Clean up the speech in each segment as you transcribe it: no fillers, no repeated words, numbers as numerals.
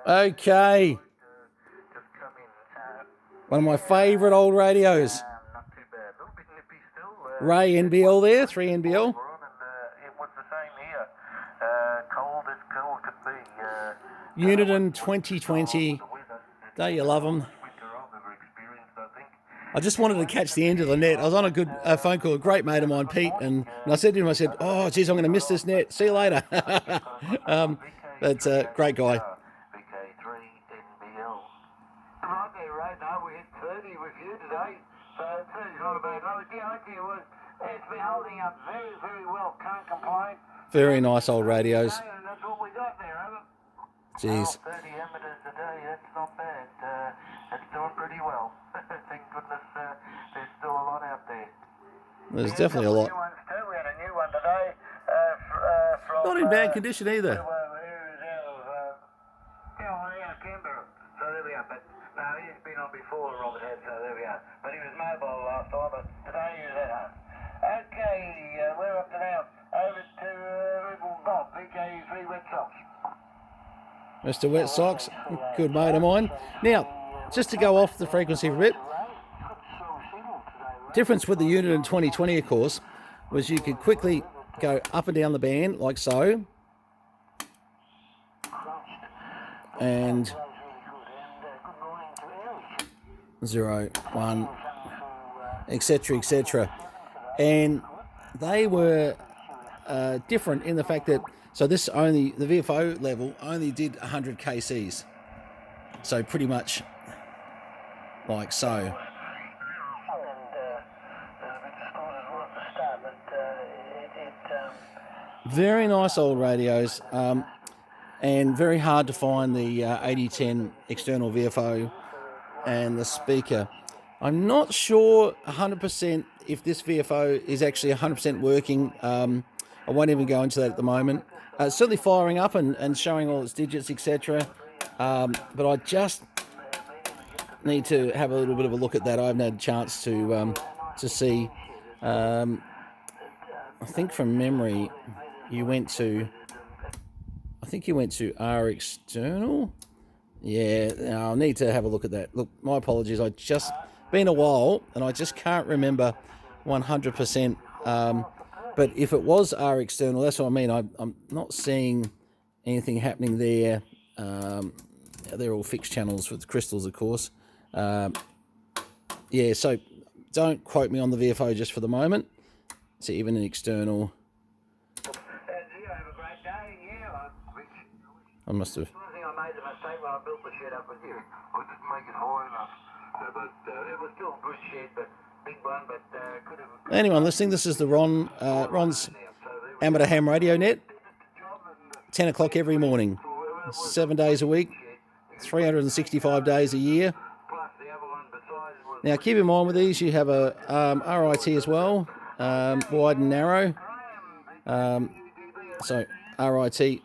Okay. One of my favourite old radios. Ray NBL there, 3 NBL. It was the same here. Cold as cold could be. Uniden 2020. Don't you love them? I just wanted to catch the end of the net. I was on a good phone call, a great mate of mine, Pete, and I said to him, I said, oh, geez, I'm going to miss this net. See you later. But great guy. VK3 NBL. Right there, Ray. No, we hit 30 with you today. So 30's not a bad number. It's been holding up very, very well. Can't complain. Very nice old radios. And that's what we got there, haven't we? Jeez. 30 amateurs a day, that's not bad. It's doing pretty well. Thank goodness there's still a lot out there. There's definitely a lot. New ones too. We had a new one today from... Not in bad condition either. Canberra. So there we are. But no, he's been on before, Robert had, so there we are. But he was mobile last time, but today he was at home. Okay, we're up to now. Over to Rebel Bob, VK3 Wet Sox. Mr. Wet Sox, good mate of mine. Now, just to go off the frequency for a bit, difference with the Uniden 2020, of course, was you could quickly go up and down the band like so, and 0, 1, etc., etc. And they were different in the fact that, so this only, the VFO level only did 100 kcs. So pretty much like so. Very nice old radios, and very hard to find the 8010 external VFO and the speaker. I'm not sure 100% if this VFO is actually 100% working. I won't even go into that at the moment. It's certainly firing up and showing all its digits, etc. But I just need to have a little bit of a look at that. I haven't had a chance to see. I think from memory, you went to R external. Yeah, I'll need to have a look at that. Look, my apologies. I just been a while and I just can't remember 100%. But if it was R external, that's what I mean. I'm not seeing anything happening there. They're all fixed channels with crystals, of course. Yeah, so don't quote me on the VFO just for the moment. It's even an external. I must have. I think I made the mistake when I built the shed up with you. I didn't make it high enough. But it was still a good shed, but big one, but could have... Anyone listening, this is the Ron's amateur ham radio net. 10 o'clock every morning. 7 days a week. 365 days a year. Now keep in mind with these, you have a RIT as well. Wide and narrow. So RIT.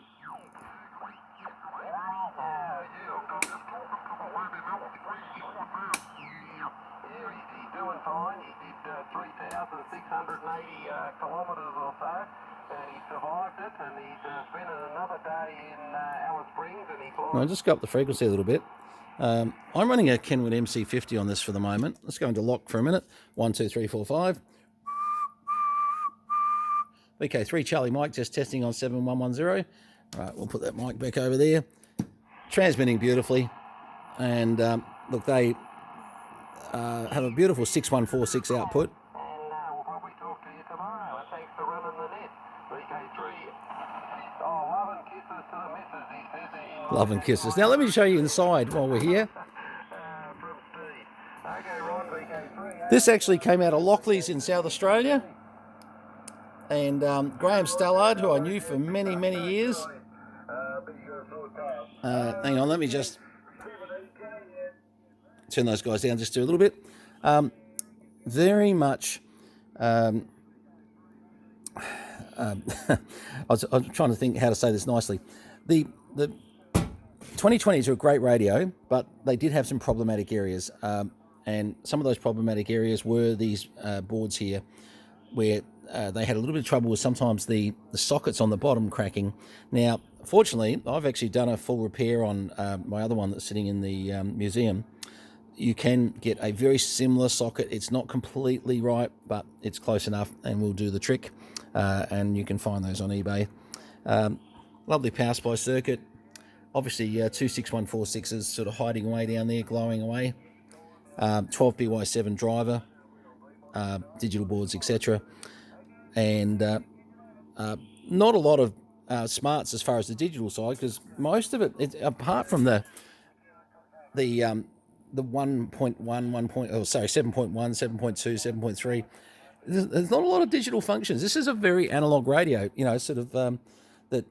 Kilometres or so, and he survived it, and he's spent another day in Alice Springs, and he... I'll just go up the frequency a little bit. I'm running a Kenwood MC50 on this for the moment. Let's go into lock for a minute. 1, 2, 3, 4, 5. Okay, 3 Charlie Mike, just testing on 7110. All right, we'll put that mic back over there. Transmitting beautifully, and look, they have a beautiful 6146 output. Love and kisses. Now let me show you inside while we're here. This actually came out of Lockley's in South Australia. And Graham Stallard, who I knew for many, many years. Hang on, let me just turn those guys down just a little bit. Very much... I'm trying to think how to say this nicely. The 2020s are a great radio, but they did have some problematic areas. And some of those problematic areas were these boards here, where they had a little bit of trouble with sometimes the sockets on the bottom cracking. Now, fortunately, I've actually done a full repair on my other one that's sitting in the museum. You can get a very similar socket. It's not completely right, but it's close enough and will do the trick. And you can find those on eBay. Lovely power supply circuit. Obviously, two 6146s sort of hiding away down there, glowing away. 12BY7 driver, digital boards, etc. And not a lot of smarts as far as the digital side, because most of it, apart from the 1.1, 7.1, 7.2, 7.3, there's not a lot of digital functions. This is a very analog radio, sort of that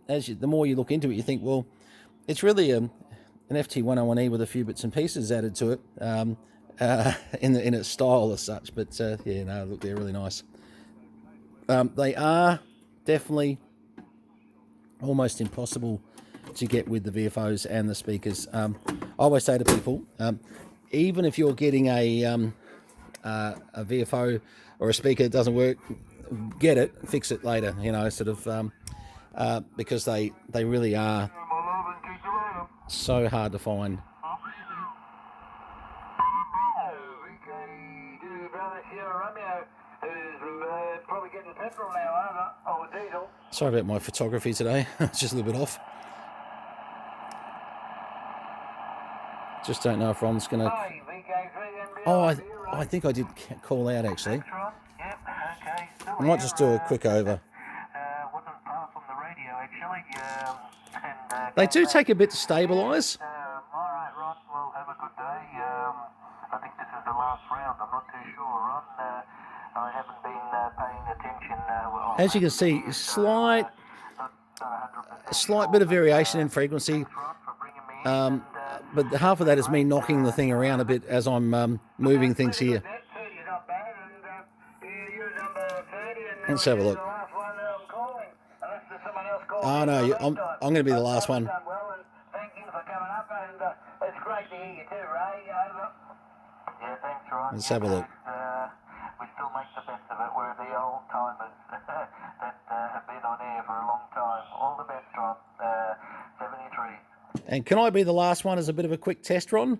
the more you look into it, you think, well, it's really an FT101E with a few bits and pieces added to it in its style as such. But look, they're really nice. They are definitely almost impossible to get with the VFOs and the speakers. I always say to people, even if you're getting a VFO or a speaker that doesn't work, get it, fix it later, because they really are so hard to find. Sorry about my photography today. It's just a little bit off. Just don't know if Ron's going to... Oh, I think I did call out, actually. I might just do a quick over. They do take a bit to stabilise. Alright, Ron, well, have a good day. I think this is the last round. I'm not too sure, Ron. I haven't been paying attention. As you can see, slight bit of variation in frequency. But half of that is me knocking the thing around a bit as I'm moving things here. Let's have a look. Oh no, I'm going to be the last one. Let's have a look. We still make the best of it. We're the old timers that have been on air for a long time. All the best, Ron. 73. And can I be the last one as a bit of a quick test, Ron?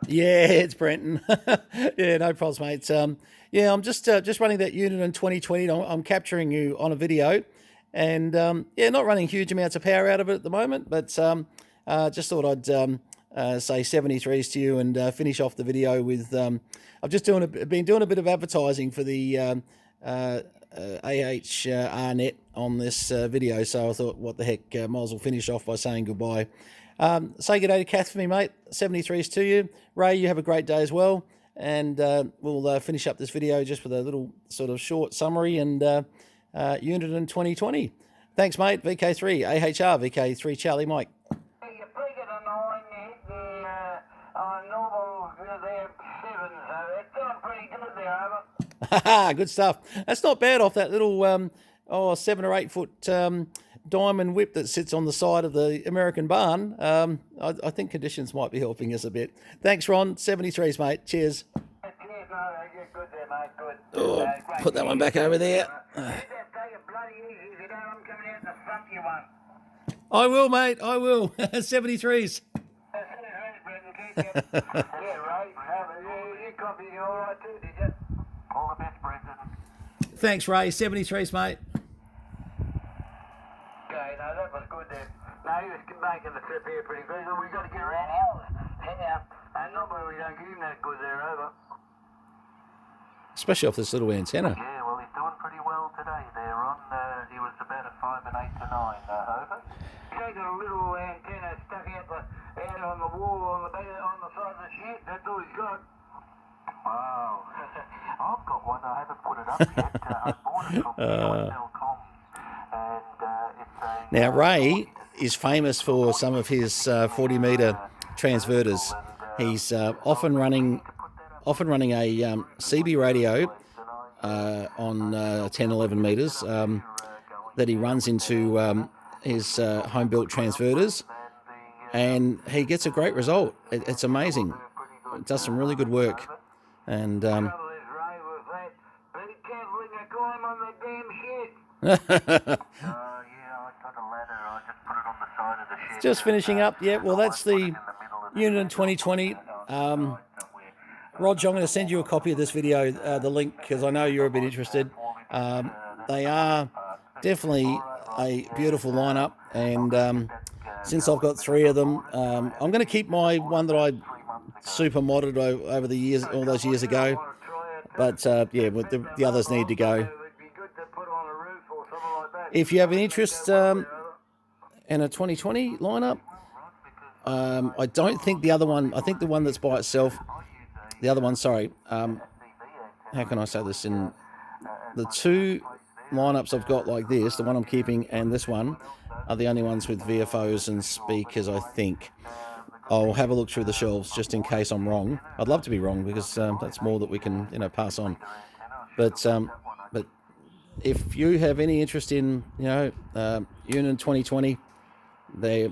Yeah, it's Brenton. Yeah, no problems, mate. Yeah, I'm just running that Uniden 2020. I'm capturing you on a video, and not running huge amounts of power out of it at the moment, but just thought I'd say 73s to you and finish off the video with. I've just been doing a bit of advertising for the AHR net on this video, so I thought, what the heck, might as well finish off by saying goodbye. Say good day to Kath for me, mate. 73s to you. Ray, you have a great day as well. And we'll finish up this video just with a little sort of short summary and Uniden 2020. Thanks, mate. VK3, AHR, VK3, Charlie, Mike. Good stuff. That's not bad off that little 7 or 8 foot diamond whip that sits on the side of the American barn. I think conditions might be helping us a bit. Thanks, Ron. 73s, mate. Cheers. Oh, put that one back over there. I will, mate. I will. 73s. All the best, Brendan. Thanks, Ray. 73s, mate. Okay, no, that was good then. No, he was making the trip here pretty good. We've got to get around ours. Yeah, and normally we don't get him that good there, over. Especially off this little antenna. Yeah, well, he's doing pretty well today there, Ron. He was about a 5 and 8 to 9, over. He's got a little antenna stuck out on the wall on the side of the shed. That's all he's got. Wow. I've got one. I haven't put it up yet. I bought it from Uniden.com. Now, Ray is famous for some of his 40-metre transverters. He's often running a CB radio on 10, 11 metres that he runs into his home-built transverters, and he gets a great result. It's amazing. It does some really good work. And Yeah, I got a ladder. I just put it on the side of the shed. Just finishing up. Yeah, well, that's the in the middle of the Uniden 2020. Rog, I'm going to send you a copy of this video, the link, because I know you're a bit interested. They are definitely a beautiful lineup, and since I've got 3 of them, I'm going to keep my one that I super modded over the years, all those years ago. But yeah, the others need to go. If you have an interest in a 2020 lineup, I don't think the other one. I think the one that's by itself. The other one, sorry. How can I say this? In the 2 lineups I've got like this, the one I'm keeping and this one, are the only ones with VFOs and speakers, I think. I'll have a look through the shelves just in case I'm wrong. I'd love to be wrong because that's more that we can, pass on. But if you have any interest in, Uniden 2020, they,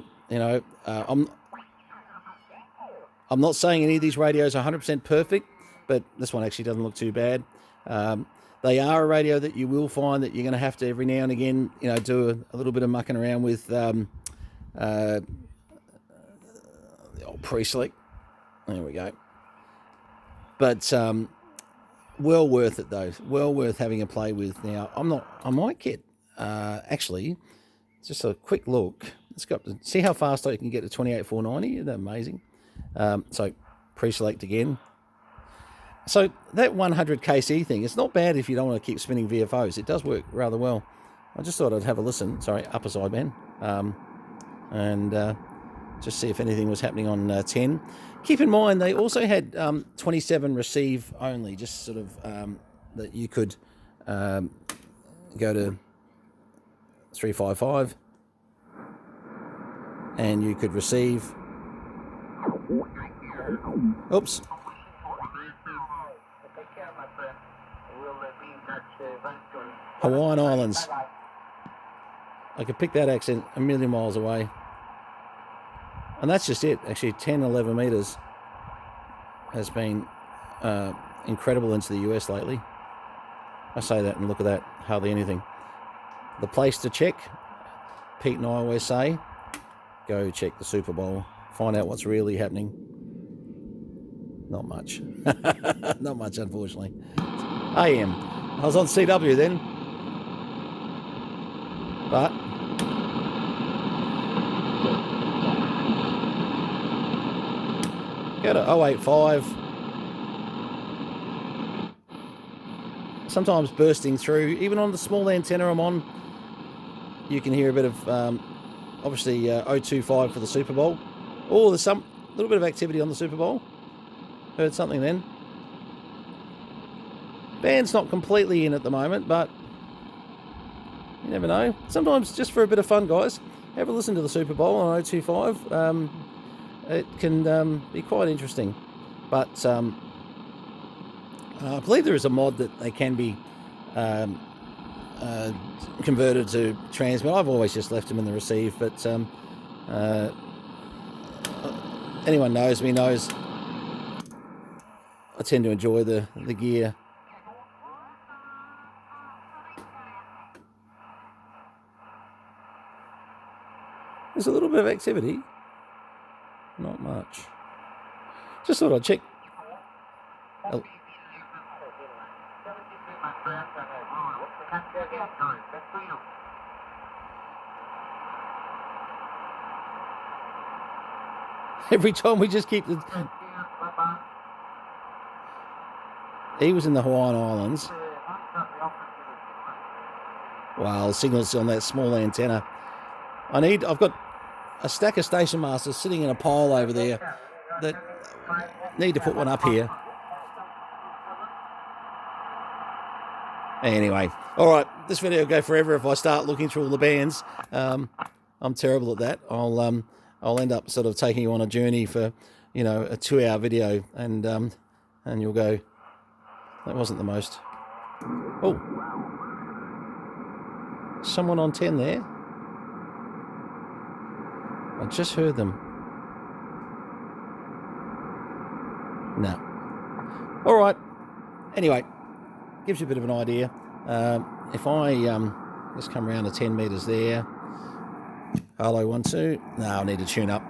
I'm not saying any of these radios are 100% perfect, but this one actually doesn't look too bad. They are a radio that you will find that you're going to have to every now and again, do a little bit of mucking around with the old pre-select. There we go. But well worth it though. Well worth having a play with. Now I might get actually just a quick look. Let's go up to see how fast I can get to 28,490. Isn't that amazing? So pre-select again. So that 100 kc thing, it's not bad if you don't want to keep spinning VFOs. It does work rather well. I just thought I'd have a listen. Sorry, upper sideband. And just see if anything was happening on 10. Keep in mind, they also had 27 receive only, just sort of that you could go to 355 and you could receive. Oops. Hawaiian Islands. I could pick that accent a million miles away. And that's just it. Actually, 10, 11 meters has been incredible into the US lately. I say that and look at that, hardly anything. The place to check, Pete and I always say, go check the Super Bowl. Find out what's really happening. Not much. Not much, unfortunately. AM. I was on CW then. But go to 085. Sometimes bursting through, even on the small antenna I'm on, you can hear a bit of, obviously, 025 for the Super Bowl. Oh, there's some little bit of activity on the Super Bowl. Heard something then. Band's not completely in at the moment, but you never know. Sometimes just for a bit of fun, guys, have a listen to the Super Bowl on 025. It can be quite interesting. But I believe there is a mod that they can be converted to transmit. I've always just left them in the receive, but anyone knows me knows I tend to enjoy the gear. There's a little bit of activity. Not much. Just thought I'd check. Oh. Every time we just keep the... He was in the Hawaiian Islands. Wow, the signal's on that small antenna. I've got a stack of station masters sitting in a pile over there that need to put one up here. Anyway, all right, this video will go forever if I start looking through all the bands. I'm terrible at that. I'll end up sort of taking you on a journey for, a 2-hour video, and you'll go, that wasn't the most. Oh, someone on 10 there. I just heard them. No. All right. Anyway, gives you a bit of an idea. If I Just come around to 10 metres there. Hello, 1, 2. No, I need to tune up.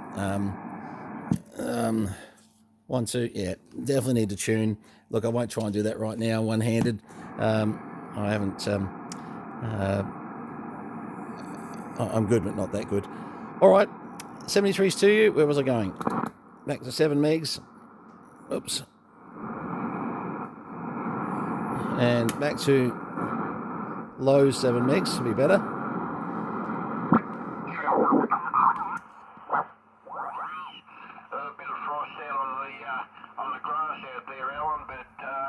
1, 2. Yeah, definitely need to tune. Look, I won't try and do that right now, one-handed. I haven't. I'm good, but not that good. All right, 73s to you. Where was I going? Back to 7 megs. Oops. And back to low 7 megs will be better.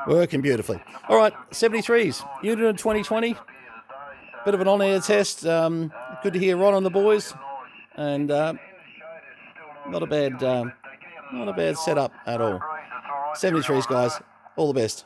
Working beautifully. All right, 73s. Uniden 2020. Bit of an on-air test. Good to hear Ron and the boys. And not a bad setup at all. 73s, guys. All the best.